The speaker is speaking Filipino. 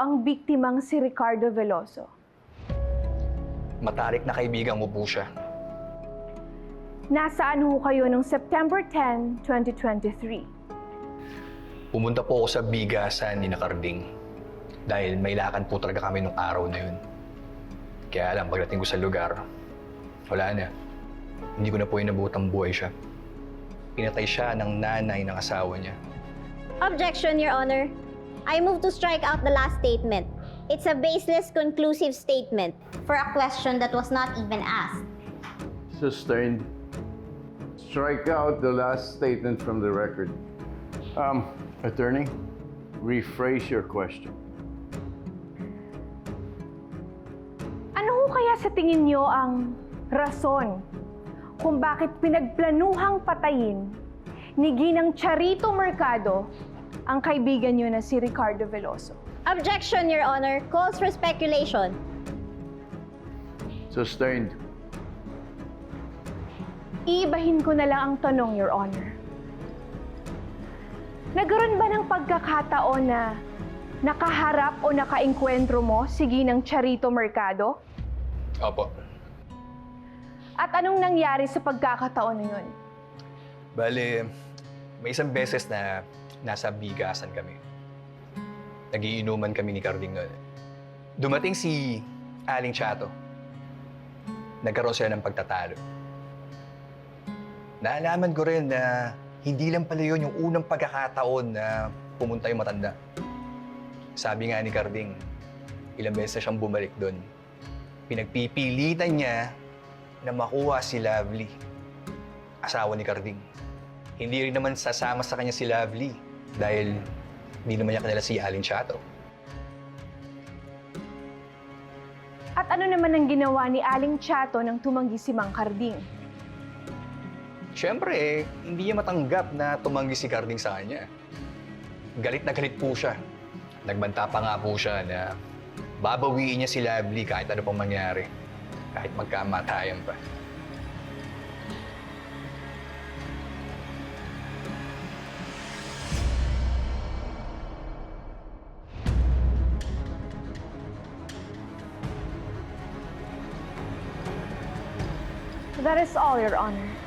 ang biktimang si Ricardo Veloso? Matarik na kaibigan mo po siya. Nasaan ho kayo noong September 10, 2023? Pumunta po ako sa bigasan ni Nakarding dahil may lakad po talaga kami nung araw na yun. Kaya alam, pagdating ko sa lugar, wala na. Hindi ko na po inabutang buhay siya. Pinatay siya ng nanay ng asawa niya. Objection, Your Honor. I move to strike out the last statement. It's a baseless, conclusive statement for a question that was not even asked. Sustained. Strike out the last statement from the record. Attorney, rephrase your question. Ano ho kaya sa tingin niyo ang rason kung bakit pinagplanuhang patayin ni Ginang Charito Mercado ang kaibigan niyo na si Ricardo Veloso? Objection, Your Honor. Calls for speculation. Sustained. Iibahin ko na lang ang tanong, Your Honor. Nagkaroon ba ng pagkakataon na nakaharap o nakaengkwentro mo si Ginang Charito Mercado? Opo. At anong nangyari sa pagkakataon na yun? Bale, may isang beses na nasa bigasan kami. Nagiinuman kami ni Carding noon. Dumating si Aling Chato. Nagkaroon sila ng pagtatalo. Naalaman ko rin na hindi lang pala yun yung unang pagkakataon na pumunta yung matanda. Sabi nga ni Carding, ilang beses na siyang bumalik doon. Pinagpipilitan niya na makuha si Lovely, asawa ni Carding. Hindi rin naman sasama sa kanya si Lovely dahil hindi naman niya kilala si Aling Chato. At ano naman ang ginawa ni Aling Chato nang tumanggi si Mang Carding? Siyempre, hindi niya matanggap na tumanggi si Carding sa kanya. Galit na galit po siya. Nagbanta pa nga po siya na babawiin niya si Lovely kahit ano pang mangyari. Kahit magkamatayan pa. That is all, Your Honor.